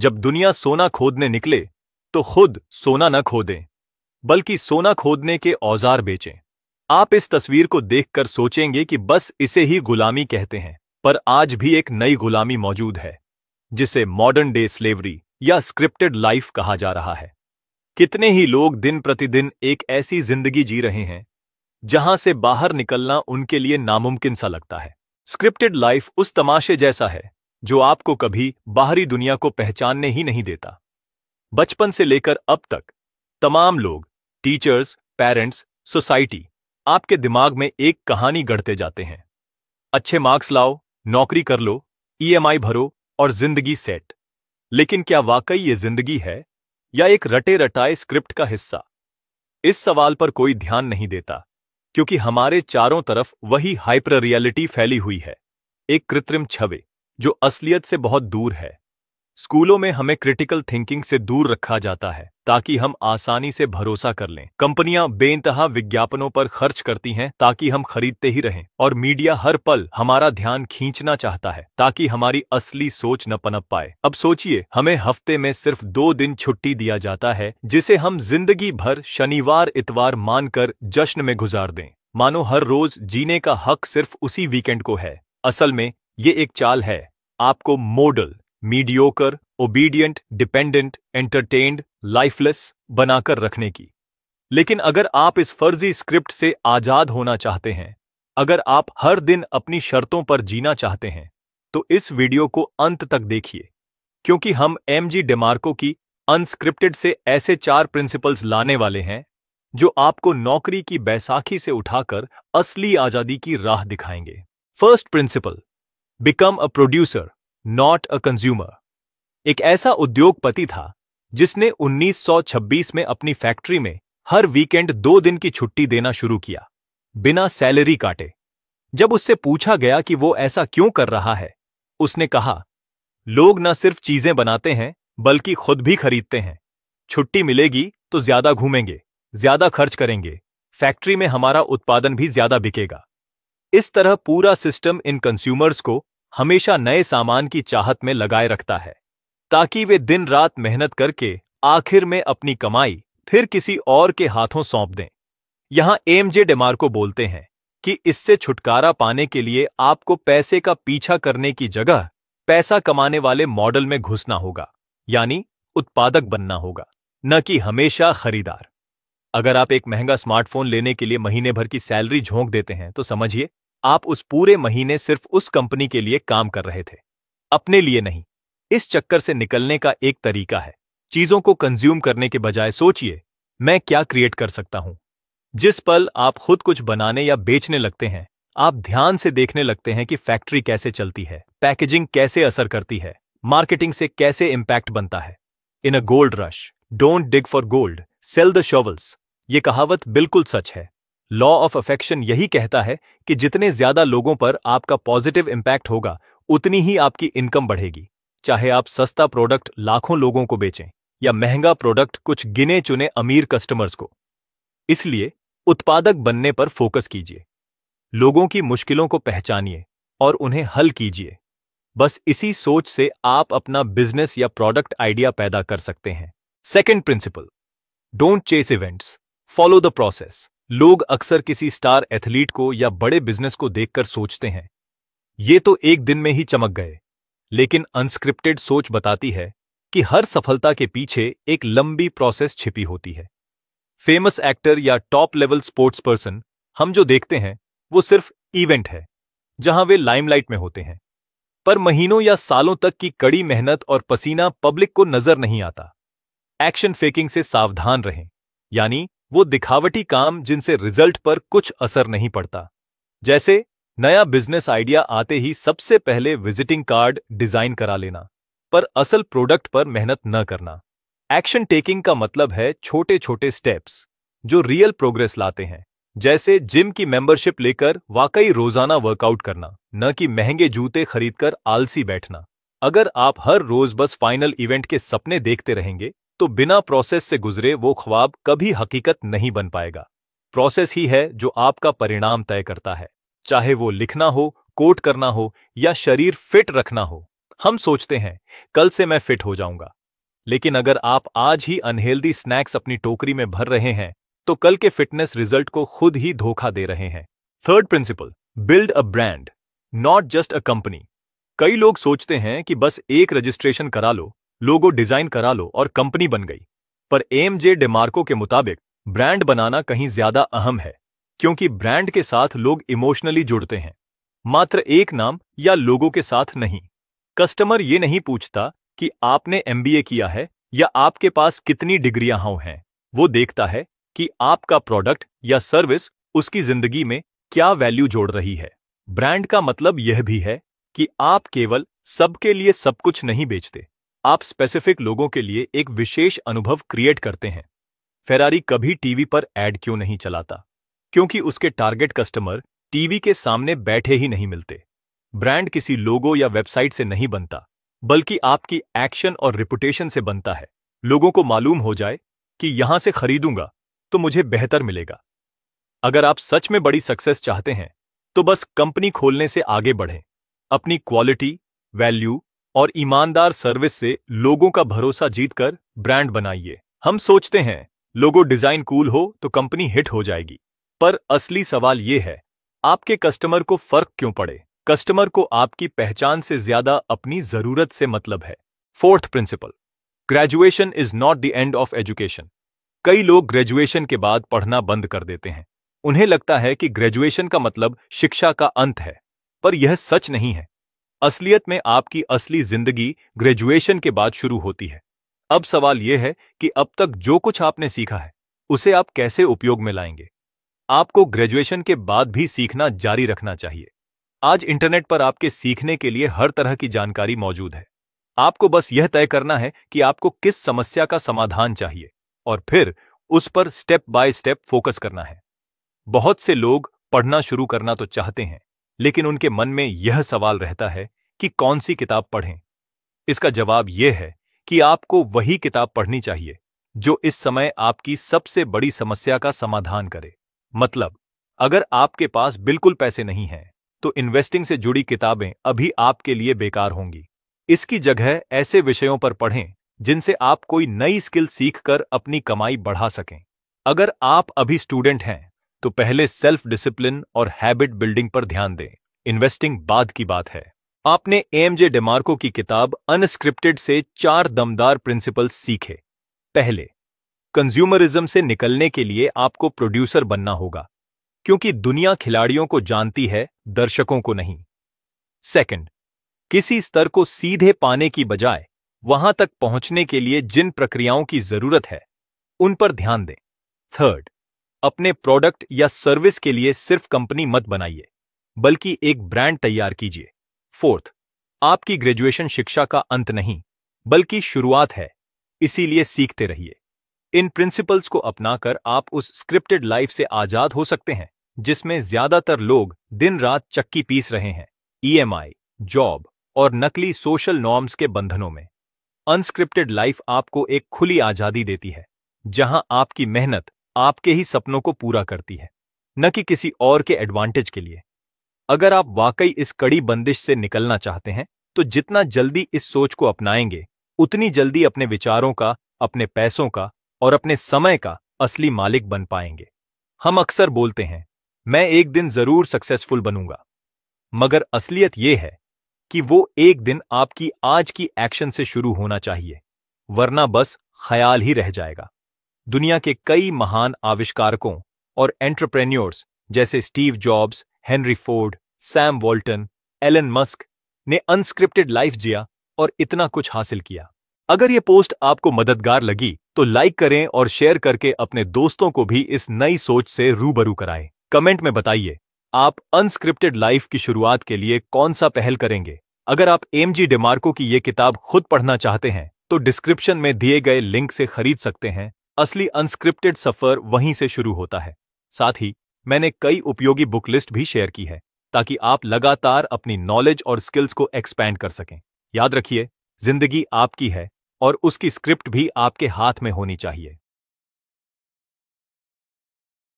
जब दुनिया सोना खोदने निकले तो खुद सोना न खोदें, बल्कि सोना खोदने के औजार बेचें। आप इस तस्वीर को देखकर सोचेंगे कि बस इसे ही गुलामी कहते हैं, पर आज भी एक नई गुलामी मौजूद है, जिसे मॉडर्न डे स्लेवरी या स्क्रिप्टेड लाइफ कहा जा रहा है। कितने ही लोग दिन प्रतिदिन एक ऐसी जिंदगी जी रहे हैं जहां से बाहर निकलना उनके लिए नामुमकिन सा लगता है। स्क्रिप्टेड लाइफ उस तमाशे जैसा है जो आपको कभी बाहरी दुनिया को पहचानने ही नहीं देता। बचपन से लेकर अब तक तमाम लोग, टीचर्स, पेरेंट्स, सोसाइटी, आपके दिमाग में एक कहानी गढ़ते जाते हैं। अच्छे मार्क्स लाओ, नौकरी कर लो, ईएमआई भरो और जिंदगी सेट। लेकिन क्या वाकई ये जिंदगी है या एक रटे रटाए स्क्रिप्ट का हिस्सा? इस सवाल पर कोई ध्यान नहीं देता, क्योंकि हमारे चारों तरफ वही हाइपर रियलिटी फैली हुई है, एक कृत्रिम छवि जो असलियत से बहुत दूर है। स्कूलों में हमें क्रिटिकल थिंकिंग से दूर रखा जाता है ताकि हम आसानी से भरोसा कर लें। कंपनियां बेइंतहा विज्ञापनों पर खर्च करती हैं ताकि हम खरीदते ही रहें, और मीडिया हर पल हमारा ध्यान खींचना चाहता है ताकि हमारी असली सोच न पनप पाए। अब सोचिए, हमें हफ्ते में सिर्फ 2 दिन छुट्टी दिया जाता है, जिसे हम जिंदगी भर शनिवार इतवार मानकर जश्न में गुजार दें, मानो हर रोज जीने का हक सिर्फ उसी वीकेंड को है। असल में ये एक चाल है आपको model, mediocre, obedient, dependent, entertained, lifeless बनाकर रखने की। लेकिन अगर आप इस फर्जी स्क्रिप्ट से आजाद होना चाहते हैं, अगर आप हर दिन अपनी शर्तों पर जीना चाहते हैं, तो इस वीडियो को अंत तक देखिए, क्योंकि हम एमजी डेमार्को की अनस्क्रिप्टेड से ऐसे 4 प्रिंसिपल्स लाने वाले हैं जो आपको नौकरी की बैसाखी से उठाकर असली आजादी की राह दिखाएंगे। First principle, become a producer not a consumer. एक ऐसा उद्योगपति था जिसने 1926 में अपनी फैक्ट्री में हर वीकेंड 2 दिन की छुट्टी देना शुरू किया, बिना सैलरी काटे। जब उससे पूछा गया कि वो ऐसा क्यों कर रहा है, उसने कहा, लोग न सिर्फ चीजें बनाते हैं बल्कि खुद भी खरीदते हैं। छुट्टी मिलेगी तो ज्यादा घूमेंगे, ज्यादा खर्च करेंगे, फैक्ट्री में हमारा उत्पादन भी ज्यादा बिकेगा। इस तरह पूरा सिस्टम इन कंज्यूमर्स को हमेशा नए सामान की चाहत में लगाए रखता है, ताकि वे दिन रात मेहनत करके आखिर में अपनी कमाई फिर किसी और के हाथों सौंप दें। यहां एमजे डेमार्को बोलते हैं कि इससे छुटकारा पाने के लिए आपको पैसे का पीछा करने की जगह पैसा कमाने वाले मॉडल में घुसना होगा, यानी उत्पादक बनना होगा, न कि हमेशा खरीदार। अगर आप एक महंगा स्मार्टफोन लेने के लिए महीने भर की सैलरी झोंक देते हैं, तो समझिए आप उस पूरे महीने सिर्फ उस कंपनी के लिए काम कर रहे थे, अपने लिए नहीं। इस चक्कर से निकलने का एक तरीका है, चीजों को कंज्यूम करने के बजाय सोचिए, मैं क्या क्रिएट कर सकता हूं। जिस पल आप खुद कुछ बनाने या बेचने लगते हैं, आप ध्यान से देखने लगते हैं कि फैक्ट्री कैसे चलती है, पैकेजिंग कैसे असर करती है, मार्केटिंग से कैसे इंपैक्ट बनता है। In a gold rush, don't dig for gold, sell the shovels. ये कहावत बिल्कुल सच है। लॉ ऑफ अफेक्शन यही कहता है कि जितने ज्यादा लोगों पर आपका पॉजिटिव इंपैक्ट होगा, उतनी ही आपकी इनकम बढ़ेगी। चाहे आप सस्ता प्रोडक्ट लाखों लोगों को बेचें या महंगा प्रोडक्ट कुछ गिने चुने अमीर कस्टमर्स को। इसलिए उत्पादक बनने पर फोकस कीजिए, लोगों की मुश्किलों को पहचानिए और उन्हें हल कीजिए। बस इसी सोच से आप अपना बिजनेस या प्रोडक्ट आइडिया पैदा कर सकते हैं। Second principle, don't chase events, follow the process. लोग अक्सर किसी स्टार एथलीट को या बड़े बिजनेस को देखकर सोचते हैं, ये तो एक दिन में ही चमक गए। लेकिन अनस्क्रिप्टेड सोच बताती है कि हर सफलता के पीछे एक लंबी प्रोसेस छिपी होती है। फेमस एक्टर या टॉप लेवल स्पोर्ट्स पर्सन हम जो देखते हैं, वो सिर्फ इवेंट है जहां वे लाइमलाइट में होते हैं, पर महीनों या सालों तक की कड़ी मेहनत और पसीना पब्लिक को नजर नहीं आता। एक्शन फेकिंग से सावधान रहें, यानी वो दिखावटी काम जिनसे रिजल्ट पर कुछ असर नहीं पड़ता। जैसे नया बिजनेस आइडिया आते ही सबसे पहले विजिटिंग कार्ड डिजाइन करा लेना, पर असल प्रोडक्ट पर मेहनत न करना। एक्शन टेकिंग का मतलब है छोटे छोटे स्टेप्स जो रियल प्रोग्रेस लाते हैं, जैसे जिम की मेंबरशिप लेकर वाकई रोजाना वर्कआउट करना, न कि महंगे जूते खरीदकर आलसी बैठना। अगर आप हर रोज बस फाइनल इवेंट के सपने देखते रहेंगे, तो बिना प्रोसेस से गुजरे वो ख्वाब कभी हकीकत नहीं बन पाएगा। प्रोसेस ही है जो आपका परिणाम तय करता है, चाहे वो लिखना हो, कोट करना हो या शरीर फिट रखना हो। हम सोचते हैं कल से मैं फिट हो जाऊंगा, लेकिन अगर आप आज ही अनहेल्दी स्नैक्स अपनी टोकरी में भर रहे हैं तो कल के फिटनेस रिजल्ट को खुद ही धोखा दे रहे हैं। Third principal, build a brand, not just a company. कई लोग सोचते हैं कि बस एक रजिस्ट्रेशन करा लो, लोगो डिजाइन करा लो और कंपनी बन गई। पर एमजे डेमार्को के मुताबिक ब्रांड बनाना कहीं ज्यादा अहम है, क्योंकि ब्रांड के साथ लोग इमोशनली जुड़ते हैं, मात्र एक नाम या लोगो के साथ नहीं। कस्टमर ये नहीं पूछता कि आपने एमबीए किया है या आपके पास कितनी डिग्रियां हैं, वो देखता है कि आपका प्रोडक्ट या सर्विस उसकी जिंदगी में क्या वैल्यू जोड़ रही है। ब्रांड का मतलब यह भी है कि आप केवल सबके लिए सब कुछ नहीं बेचते, आप स्पेसिफिक लोगों के लिए एक विशेष अनुभव क्रिएट करते हैं। फेरारी कभी टीवी पर ऐड क्यों नहीं चलाता? क्योंकि उसके टारगेट कस्टमर टीवी के सामने बैठे ही नहीं मिलते। ब्रांड किसी लोगो या वेबसाइट से नहीं बनता, बल्कि आपकी एक्शन और रिपुटेशन से बनता है। लोगों को मालूम हो जाए कि यहां से खरीदूंगा तो मुझे बेहतर मिलेगा। अगर आप सच में बड़ी सक्सेस चाहते हैं तो बस कंपनी खोलने से आगे बढ़ें। अपनी क्वालिटी, वैल्यू और ईमानदार सर्विस से लोगों का भरोसा जीतकर ब्रांड बनाइए। हम सोचते हैं लोगो डिजाइन कूल हो तो कंपनी हिट हो जाएगी, पर असली सवाल यह है, आपके कस्टमर को फर्क क्यों पड़े? कस्टमर को आपकी पहचान से ज्यादा अपनी जरूरत से मतलब है। Fourth principle, graduation is not the end of education. कई लोग ग्रेजुएशन के बाद पढ़ना बंद कर देते हैं। उन्हें लगता है कि ग्रेजुएशन का मतलब शिक्षा का अंत है, पर यह सच नहीं है। असलियत में आपकी असली जिंदगी ग्रेजुएशन के बाद शुरू होती है। अब सवाल यह है कि अब तक जो कुछ आपने सीखा है उसे आप कैसे उपयोग में लाएंगे। आपको ग्रेजुएशन के बाद भी सीखना जारी रखना चाहिए। आज इंटरनेट पर आपके सीखने के लिए हर तरह की जानकारी मौजूद है। आपको बस यह तय करना है कि आपको किस समस्या का समाधान चाहिए और फिर उस पर स्टेप बाय स्टेप फोकस करना है। बहुत से लोग पढ़ना शुरू करना तो चाहते हैं, लेकिन उनके मन में यह सवाल रहता है कि कौन सी किताब पढ़ें। इसका जवाब यह है कि आपको वही किताब पढ़नी चाहिए जो इस समय आपकी सबसे बड़ी समस्या का समाधान करे। मतलब, अगर आपके पास बिल्कुल पैसे नहीं हैं, तो इन्वेस्टिंग से जुड़ी किताबें अभी आपके लिए बेकार होंगी। इसकी जगह ऐसे विषयों पर पढ़ें जिनसे आप कोई नई स्किल सीखकर अपनी कमाई बढ़ा सकें। अगर आप अभी स्टूडेंट हैं तो पहले सेल्फ डिसिप्लिन और हैबिट बिल्डिंग पर ध्यान दें। इन्वेस्टिंग बाद की बात है। आपने एमजे डेमार्को की किताब अनस्क्रिप्टेड से 4 दमदार प्रिंसिपल्स सीखे। पहले, कंज्यूमरिज्म से निकलने के लिए आपको प्रोड्यूसर बनना होगा, क्योंकि दुनिया खिलाड़ियों को जानती है, दर्शकों को नहीं। सेकंड, किसी स्तर को सीधे पाने की बजाय वहां तक पहुंचने के लिए जिन प्रक्रियाओं की जरूरत है उन पर ध्यान दें। थर्ड, अपने प्रोडक्ट या सर्विस के लिए सिर्फ कंपनी मत बनाइए, बल्कि एक ब्रांड तैयार कीजिए। फोर्थ, आपकी ग्रेजुएशन शिक्षा का अंत नहीं, बल्कि शुरुआत है, इसीलिए सीखते रहिए। इन प्रिंसिपल्स को अपनाकर आप उस स्क्रिप्टेड लाइफ से आजाद हो सकते हैं जिसमें ज्यादातर लोग दिन रात चक्की पीस रहे हैं, ईएमआई, जॉब और नकली सोशल नॉर्म्स के बंधनों में। अनस्क्रिप्टेड लाइफ आपको एक खुली आजादी देती है, जहां आपकी मेहनत आपके ही सपनों को पूरा करती है, न कि किसी और के एडवांटेज के लिए। अगर आप वाकई इस कड़ी बंदिश से निकलना चाहते हैं, तो जितना जल्दी इस सोच को अपनाएंगे, उतनी जल्दी अपने विचारों का, अपने पैसों का और अपने समय का असली मालिक बन पाएंगे। हम अक्सर बोलते हैं, मैं एक दिन जरूर सक्सेसफुल बनूंगा, मगर असलियत यह है कि वो एक दिन आपकी आज की एक्शन से शुरू होना चाहिए, वरना बस ख्याल ही रह जाएगा। दुनिया के कई महान आविष्कारकों और एंटरप्रेन्योर्स जैसे Steve Jobs, Henry Ford, Sam Walton, Elon Musk ने अनस्क्रिप्टेड लाइफ जिया और इतना कुछ हासिल किया। अगर ये पोस्ट आपको मददगार लगी तो लाइक करें और शेयर करके अपने दोस्तों को भी इस नई सोच से रूबरू कराएं। कमेंट में बताइए, आप अनस्क्रिप्टेड लाइफ की शुरुआत के लिए कौन सा पहल करेंगे। अगर आप एमजे डेमार्को की ये किताब खुद पढ़ना चाहते हैं तो डिस्क्रिप्शन में दिए गए लिंक से खरीद सकते हैं। असली अनस्क्रिप्टेड सफर वहीं से शुरू होता है। साथ ही मैंने कई उपयोगी बुक लिस्ट भी शेयर की है, ताकि आप लगातार अपनी नॉलेज और स्किल्स को एक्सपैंड कर सकें। याद रखिए, जिंदगी आपकी है और उसकी स्क्रिप्ट भी आपके हाथ में होनी चाहिए।